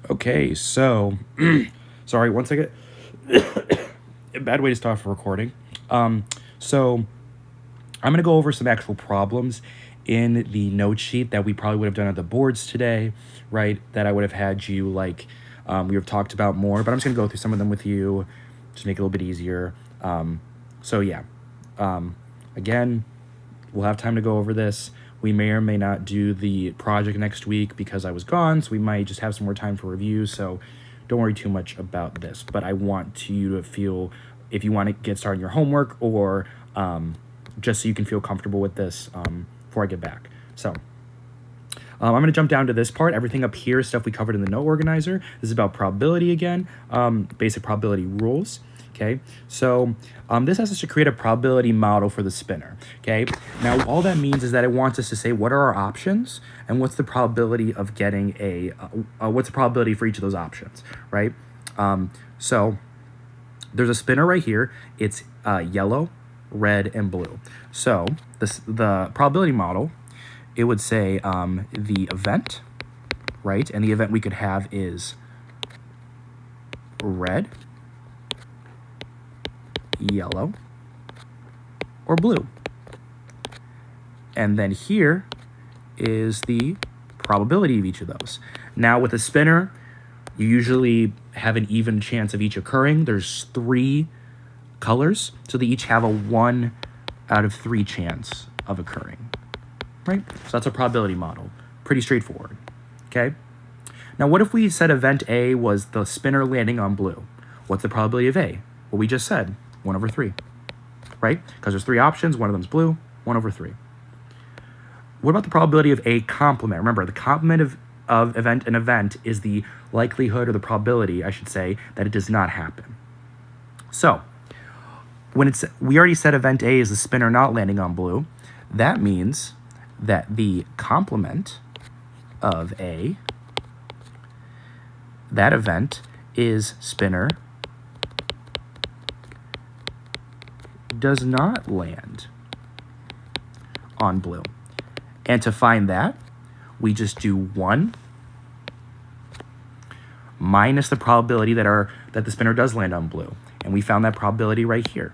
Okay, so sorry, one second. A bad way to start for recording. So I'm gonna go over some actual problems in the note sheet that we probably would have done at the boards today, right? That I would have had you like we have talked about more, but I'm just gonna go through some of them with you, just make it a little bit easier. So yeah, again, we'll have time to go over this. We may or may not do the project next week because I was gone, so we might just have some more time for review. So don't worry too much about this. But I want you to feel, if you want to get started on your homework or just so you can feel comfortable with this before I get back. So I'm going to jump down to this part. Everything up here is stuff we covered in the note organizer. This is about probability again, basic probability rules. Okay, so this has us to create a probability model for the spinner. Okay, now all that means is that it wants us to say what are our options and what's the probability of getting what's the probability for each of those options, right? So there's a spinner right here. It's yellow, red, and blue. So the probability model, it would say the event, right? And the event we could have is red, yellow, or blue. And then here is the probability of each of those. Now with a spinner, you usually have an even chance of each occurring. There's 3 colors, so they each have a 1 out of 3 chance of occurring, right? So that's a probability model. Pretty straightforward, okay? Now what if we said event A was the spinner landing on blue? What's the probability of A? Well, we just said 1/3, right? Because there's 3 options, one of them's blue, 1/3. What about the probability of a complement? Remember, the complement of an event is the likelihood or the probability, I should say, that it does not happen. So when we already said event A is the spinner not landing on blue, that means that the complement of A, that event, is spinner does not land on blue. And to find that, we just do 1 minus the probability that the spinner does land on blue. And we found that probability right here.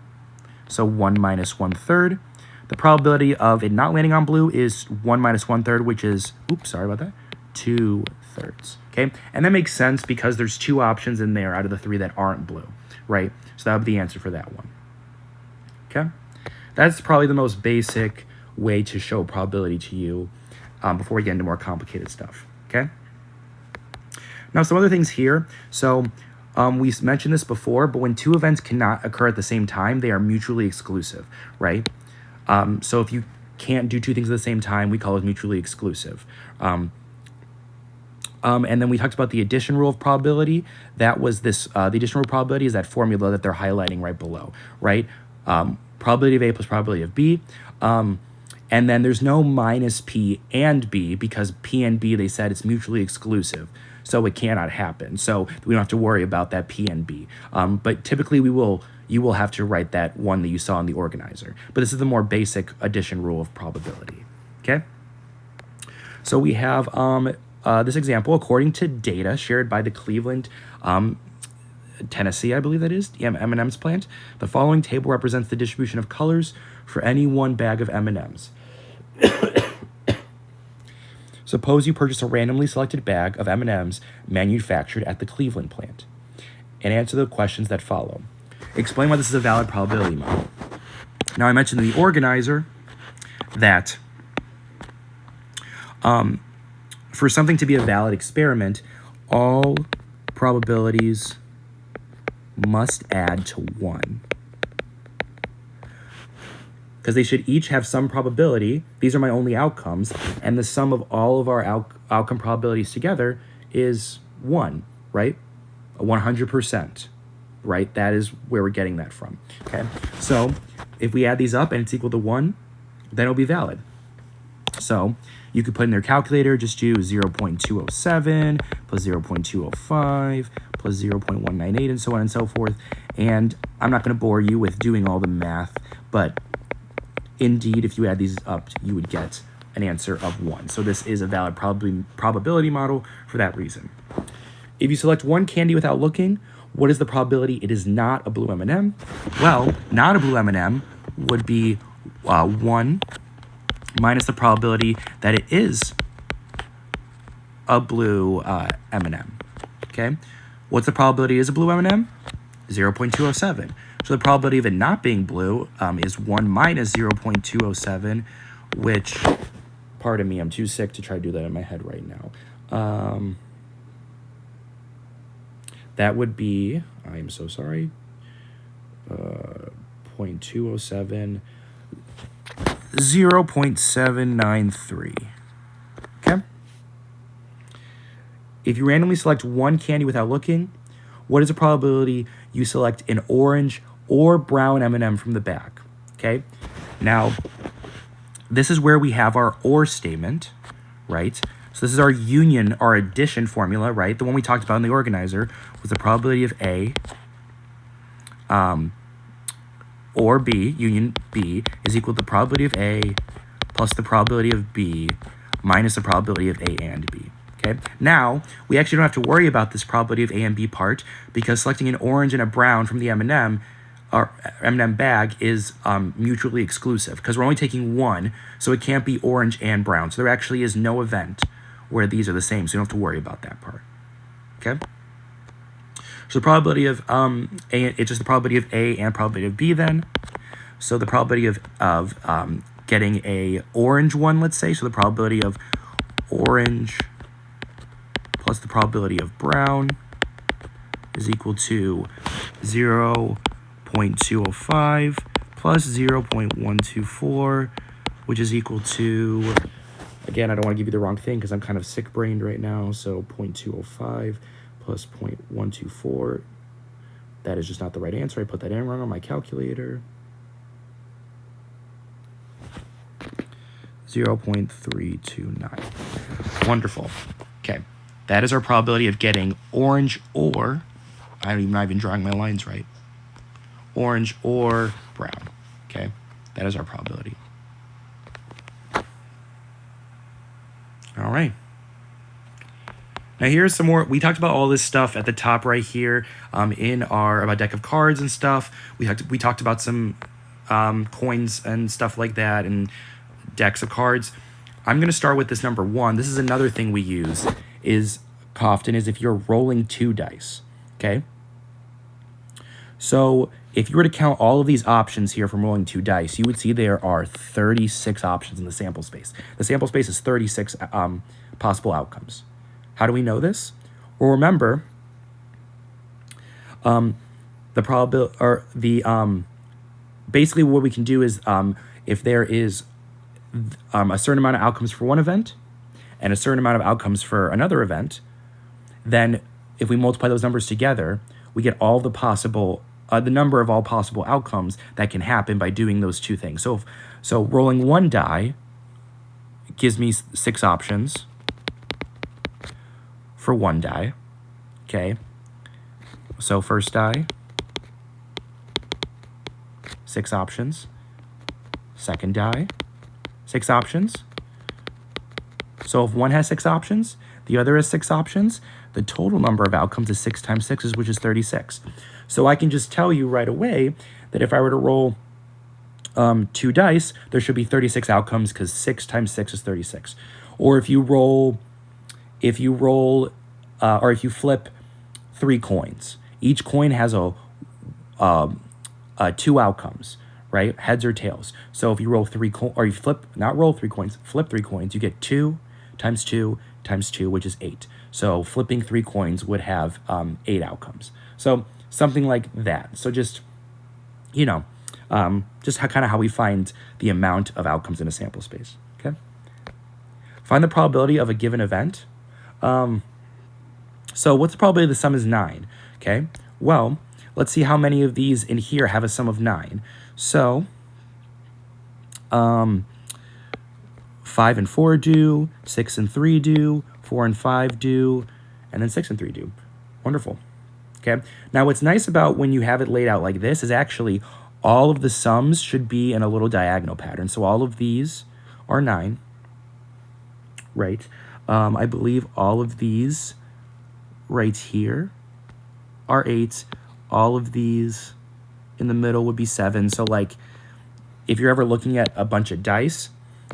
So 1 minus 1/3. The probability of it not landing on blue is 1 minus 1/3, which is, oops, sorry about that, 2/3. Okay, and that makes sense because there's 2 options in there out of the 3 that aren't blue, right? So that would be the answer for that one. Okay, that's probably the most basic way to show probability to you before we get into more complicated stuff. Okay. Now some other things here. So we mentioned this before, but when 2 events cannot occur at the same time, they are mutually exclusive, right? So if you can't do 2 things at the same time, we call it mutually exclusive. And then we talked about the addition rule of probability. That was this, the addition rule of probability is that formula that they're highlighting right below, right? Probability of A plus probability of B. And then there's no minus P and B because P and B, they said it's mutually exclusive. So it cannot happen. So we don't have to worry about that P and B. But typically you will have to write that one that you saw in the organizer. But this is the more basic addition rule of probability, okay? So we have this example, according to data shared by the Cleveland, Tennessee, I believe that is, the M&M's plant. The following table represents the distribution of colors for any one bag of M&M's. Suppose you purchase a randomly selected bag of M&M's manufactured at the Cleveland plant and answer the questions that follow. Explain why this is a valid probability model. Now, I mentioned in the organizer that for something to be a valid experiment, all probabilities must add to 1. Because they should each have some probability. These are my only outcomes. And the sum of all of our outcome probabilities together is 1, right? 100%, right? That is where we're getting that from, okay? So if we add these up and it's equal to 1, then it'll be valid. So you could put in their calculator, just do 0.207 plus 0.205 plus 0.198 and so on and so forth. And I'm not going to bore you with doing all the math, but indeed, if you add these up, you would get an answer of 1. So this is a valid probability model for that reason. if you select one candy without looking, what is the probability it is not a blue M&M? Well, not a blue M&M would be 1 minus the probability that it is a blue M&M. Okay? What's the probability it is a blue M&M? 0.207. So the probability of it not being blue is 1 minus 0.207, which, pardon me, I'm too sick to try to do that in my head right now. That would be, I am so sorry, 0.207, 0.793. Okay? If you randomly select one candy without looking, what is the probability you select an orange or brown M&M from the back? Okay? Now, this is where we have our OR statement, right? So this is our union, our addition formula, right? The one we talked about in the organizer was the probability of A or B, union B, is equal to the probability of A plus the probability of B minus the probability of A and B. Okay. Now, we actually don't have to worry about this probability of A and B part because selecting an orange and a brown from the M&M or M&M bag is mutually exclusive because we're only taking one, so it can't be orange and brown. So there actually is no event where these are the same, so you don't have to worry about that part. Okay? So the probability of A, it's just the probability of A and probability of B then. So the probability of getting a orange one, let's say, so the probability of orange plus the probability of brown is equal to 0.205 plus 0.124, which is equal to, again, I don't want to give you the wrong thing because I'm kind of sick-brained right now, so 0.205 plus 0.124. That is just not the right answer. I put that in wrong on my calculator. 0.329. Wonderful. Okay. That is our probability of getting orange or, I'm not even drawing my lines right, orange or brown. Okay. That is our probability. All right. Now here's some more. We talked about all this stuff at the top right here in our about deck of cards and stuff. We talked about some coins and stuff like that and decks of cards. I'm going to start with this number 1. This is another thing we use is often is if you're rolling 2 dice. Okay. So if you were to count all of these options here from rolling 2 dice, you would see there are 36 options in the sample space. The sample space is 36 possible outcomes. How do we know this? Well, remember, the probability or the basically what we can do is if there is a certain amount of outcomes for one event and a certain amount of outcomes for another event, then if we multiply those numbers together, we get all the possible the number of all possible outcomes that can happen by doing those 2 things. So rolling 1 die gives me 6 options for 1 die. Okay. So first die, 6 options. Second die, 6 options. So if one has 6 options, the other has 6 options, the total number of outcomes is 6 times 6, which is 36. So I can just tell you right away that if I were to roll 2 dice, there should be 36 outcomes because 6 times 6 is 36. Or if you flip 3 coins, each coin has 2 outcomes, right? Heads or tails. So if you roll 3 coins, or you flip 3 coins, you get 2 times 2 times 2, which is 8. So flipping 3 coins would have 8 outcomes. So something like that. So just, just kind of how we find the amount of outcomes in a sample space. Okay. Find the probability of a given event. So what's the probability the sum is 9? Okay. Well, let's see how many of these in here have a sum of 9. So 5 and 4 do, 6 and 3 do, 4 and 5 do, and then 6 and 3 do. Wonderful. Okay. Now what's nice about when you have it laid out like this is actually all of the sums should be in a little diagonal pattern. So all of these are 9, right? I believe all of these right here are 8. All of these in the middle would be 7. So like if you're ever looking at a bunch of dice,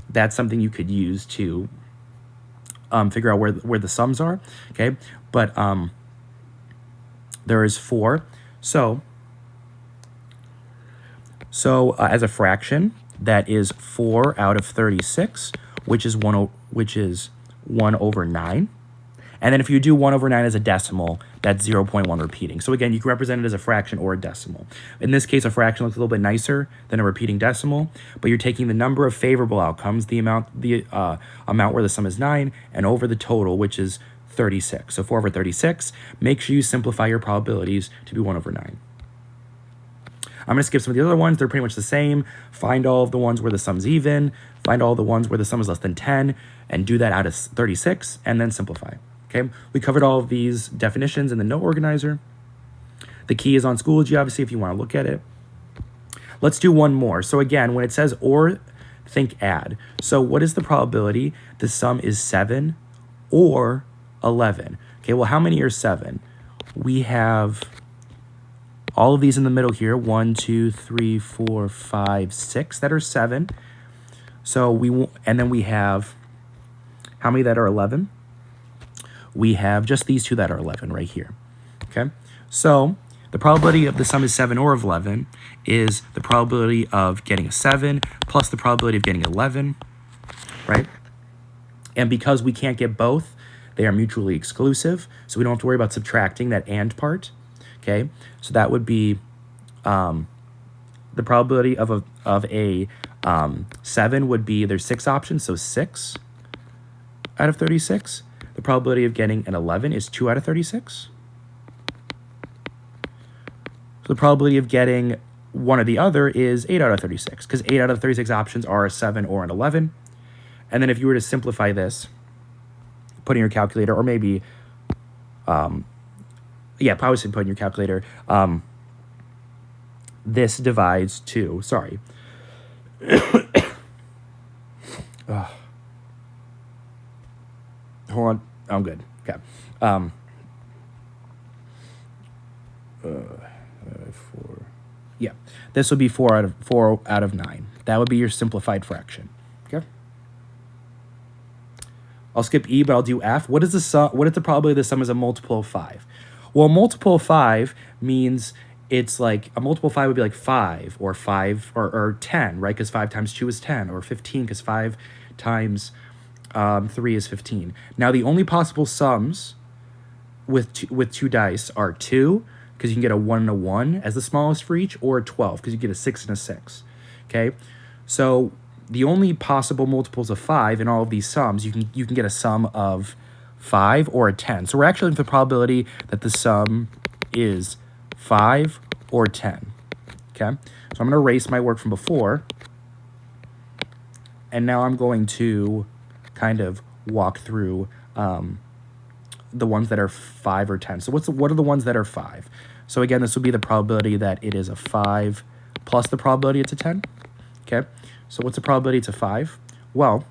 that's something you could use to figure out where the sums are, okay? But there is 4. So as a fraction, that is 4 out of 36, which is 1 over 9. And then if you do 1 over 9 as a decimal, that's 0.1 repeating. So again, you can represent it as a fraction or a decimal. In this case, a fraction looks a little bit nicer than a repeating decimal, but you're taking the number of favorable outcomes, the amount where the sum is 9, and over the total, which is 36. So 4 over 36, make sure you simplify your probabilities to be 1 over 9. I'm going to skip some of the other ones. They're pretty much the same. Find all of the ones where the sum's even, find all the ones where the sum is less than 10, and do that out of 36, and then simplify. Okay, we covered all of these definitions in the note organizer. The key is on Schoology, obviously, if you want to look at it. Let's do one more. So again, when it says or, think add. So what is the probability the sum is 7 or 11? Okay, well, how many are 7? We have all of these in the middle here, 1, 2, 3, 4, 5, 6 that are 7. So and then we have how many that are 11? We have just these two that are 11 right here, okay? So the probability of the sum is 7 or of 11 is the probability of getting a 7 plus the probability of getting 11, right? And because we can't get both, they are mutually exclusive, so we don't have to worry about subtracting that and part, okay? So that would be the probability of a 7 would be, there's 6 options, so 6 out of 36. The probability of getting an 11 is 2 out of 36. So the probability of getting one or the other is 8 out of 36, because 8 out of 36 options are a 7 or an 11. And then if you were to simplify this, put in your calculator, or maybe, yeah, probably put in your calculator, this divides to, sorry. Hold on, I'm good. Okay. 4. Yeah, this would be 4 out of 9. That would be your simplified fraction. Okay. I'll skip E, but I'll do F. What is the sum? What is the probability the sum is a multiple of 5? Well, a multiple of 5 means it's like a multiple of 5 would be like 5 or 10, right? Because 5 times 2 is 10, or 15 because 5 times 3 is 15. Now the only possible sums with two dice are 2, because you can get a 1 and a 1 as the smallest for each, or a 12 because you get a 6 and a 6. Okay, so the only possible multiples of 5 in all of these sums, you can get a sum of 5 or a 10. So we're actually looking for the probability that the sum is 5 or 10. Okay, so I'm going to erase my work from before, and now I'm going to kind of walk through the ones that are 5 or 10. So what are the ones that are 5? So again, this would be the probability that it is a 5 plus the probability it's a 10. Okay, so what's the probability it's a 5? Well,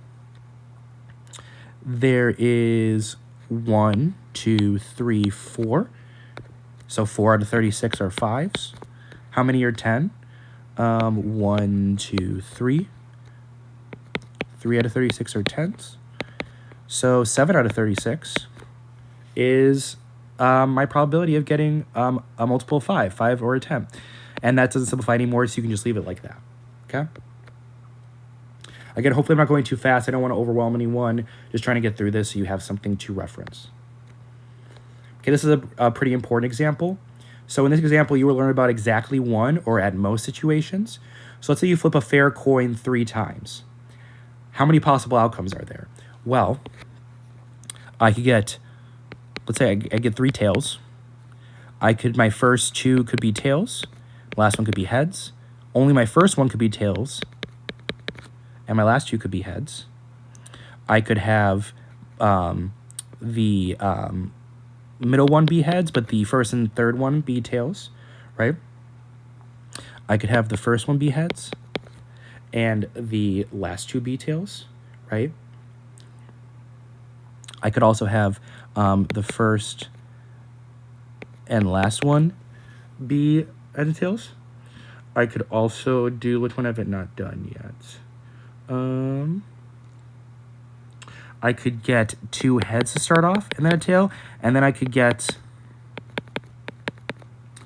there is 1, 2, 3, 4. So 4 out of 36 are 5s. How many are 10? 1, 2, 3. 3 out of 36 are 10s. So 7 out of 36 is my probability of getting a multiple of 5 or a 10. And that doesn't simplify anymore, so you can just leave it like that. Okay? Again, hopefully I'm not going too fast. I don't want to overwhelm anyone. Just trying to get through this so you have something to reference. Okay, this is a pretty important example. So in this example, you will learn about exactly one or at most situations. So let's say you flip a fair coin 3 times. How many possible outcomes are there? Well, I could get, let's say I get 3 tails. My first 2 could be tails. Last one could be heads. Only my first one could be tails. And my last 2 could be heads. I could have the middle one be heads, but the first and third one be tails, right? I could have the first one be heads and the last 2 be tails, right? I could also have the first and last one be heads and tails. I could also do, which one have it not done yet? I could get 2 heads to start off and then a tail, and then I could get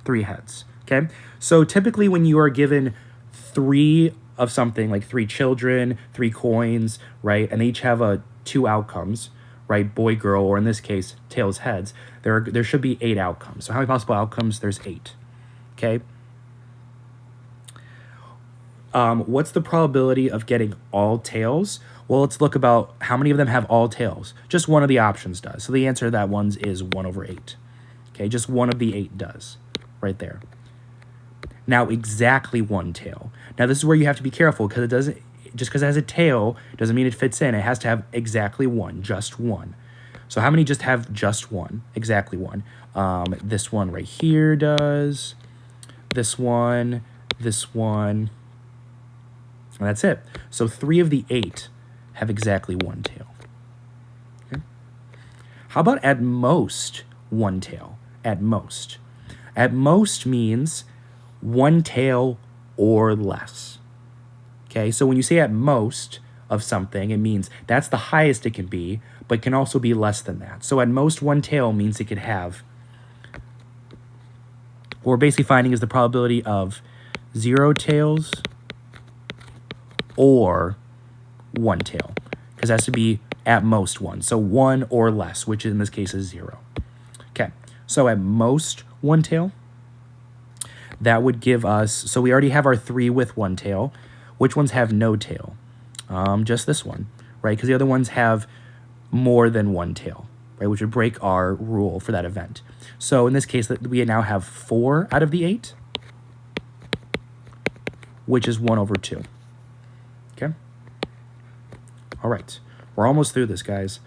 3 heads, okay? So typically when you are given 3 of something, like 3 children, 3 coins, right, and they each have 2 outcomes, right, boy, girl, or in this case, tails, heads, there should be 8 outcomes. So how many possible outcomes? There's 8, okay? What's the probability of getting all tails? Well, let's look about how many of them have all tails. Just one of the options does. So the answer to that one is 1/8. Okay, just one of the 8 does, right there. Now, exactly 1 tail. Now, this is where you have to be careful because it doesn't, just because it has a tail doesn't mean it fits in. It has to have exactly 1, just 1. So how many just have just 1, exactly 1? This one right here does, this one, and that's it. So 3 of the 8 have exactly 1 tail. Okay. How about at most 1 tail? At most. At most means 1 tail or less. Okay, so when you say at most of something, it means that's the highest it can be, but can also be less than that. So at most 1 tail means it could have, what we're basically finding is the probability of 0 tails or 1 tail, because it has to be at most 1. So 1 or less, which in this case is 0. Okay, so at most 1 tail, that would give us, so we already have our 3 with 1 tail. Which ones have no tail? Just this one, right? Because the other ones have more than 1 tail, right? Which would break our rule for that event. So in this case, we now have 4 out of the 8, which is 1/2. Okay? All right. We're almost through this, guys.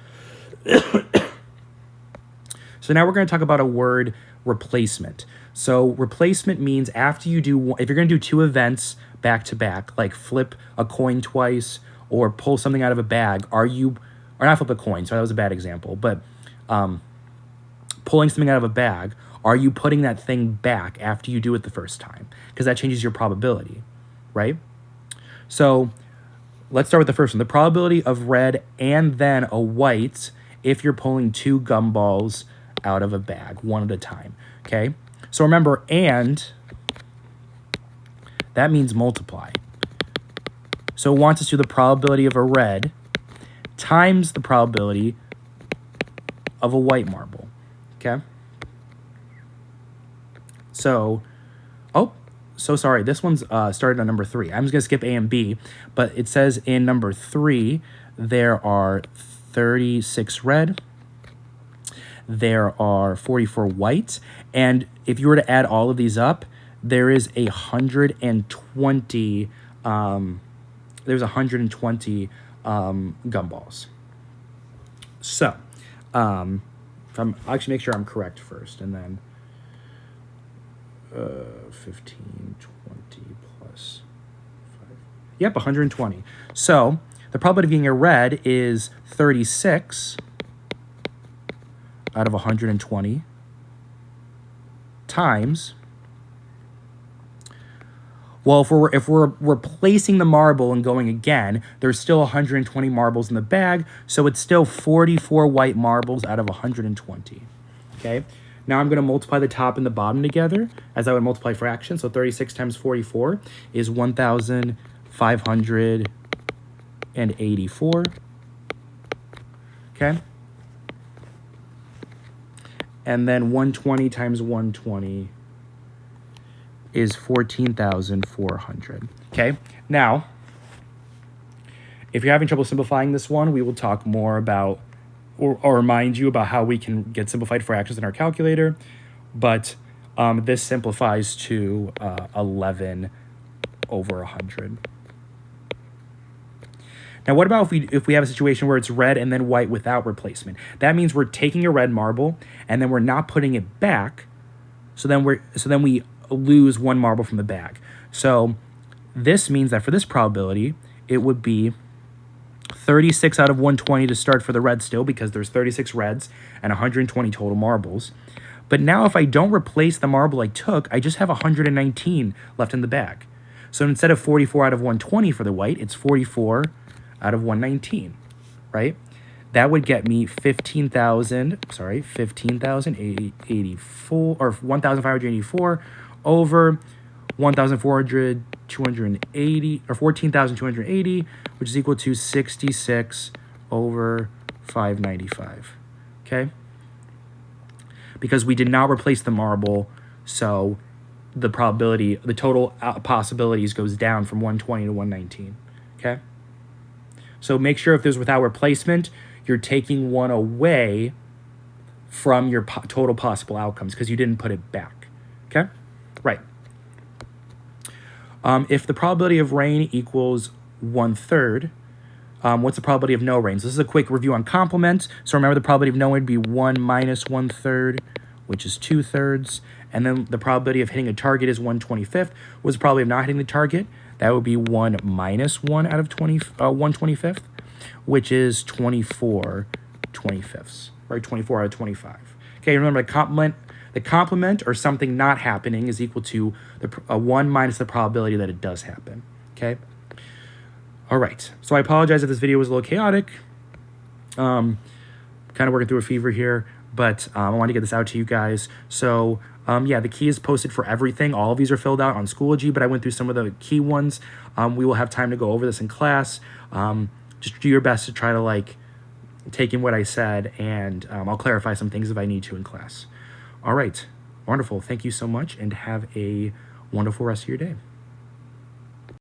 So now we're going to talk about a word, replacement. So replacement means after you do, if you're going to do 2 events back to back, like flip a coin twice or pull something out of a bag, or not flip a coin, so that was a bad example, but pulling something out of a bag, are you putting that thing back after you do it the first time? Because that changes your probability, right? So let's start with the first one. The probability of red and then a white if you're pulling 2 gumballs out of a bag, one at a time, okay? So remember, and, that means multiply. So it wants us to do the probability of a red times the probability of a white marble, okay? So, so sorry, this one's started on number 3. I'm just going to skip A and B, but it says in number 3, there are 36 red, there are 44 white, and if you were to add all of these up, there is 120, gumballs. So, I'll actually make sure I'm correct first, and then 15, 20 plus 5. Yep, 120. So the probability of getting a red is 36 out of 120 times, well, if we're replacing the marble and going again, there's still 120 marbles in the bag, so it's still 44 white marbles out of 120. Okay? Now I'm going to multiply the top and the bottom together as I would multiply fractions. So 36 times 44 is 1,584. Okay? And then 120 times 120 is 14,400. Okay? Now, if you're having trouble simplifying this one, we will talk more about, or remind you about how we can get simplified fractions in our calculator. But this simplifies to 11 over 100. Now, what about if we have a situation where it's red and then white without replacement? That means we're taking a red marble and then we're not putting it back. So then we lose 1 marble from the bag. So this means that for this probability, it would be 36 out of 120 to start for the red still, because there's 36 reds and 120 total marbles. But now if I don't replace the marble I took, I just have 119 left in the bag. So instead of 44 out of 120 for the white, it's 44 out of 119, right? That would get me 15,084, or 1,584 over 280, or 14,280, which is equal to 66 over 595, okay? Because we did not replace the marble, so the probability, the total possibilities goes down from 120 to 119, okay? So make sure if there's without replacement, you're taking one away from your total possible outcomes because you didn't put it back, okay? Right. If the probability of rain equals 1/3, what's the probability of no rain? So this is a quick review on complement. So remember the probability of no rain would be 1 minus 1/3, which is 2/3. And then the probability of hitting a target is 1/25. What's the probability of not hitting the target? That would be 1 minus 1 out of 1/25, which is 24/25, right? 24 out of 25. Okay, remember the complement or something not happening is equal to 1 minus the probability that it does happen, okay? All right, so I apologize if this video was a little chaotic. Kind of working through a fever here, but I wanted to get this out to you guys. So yeah, the key is posted for everything. All of these are filled out on Schoology, but I went through some of the key ones. We will have time to go over this in class. Just do your best to try to like take in what I said, and I'll clarify some things if I need to in class. All right, wonderful. Thank you so much, and have a wonderful rest of your day.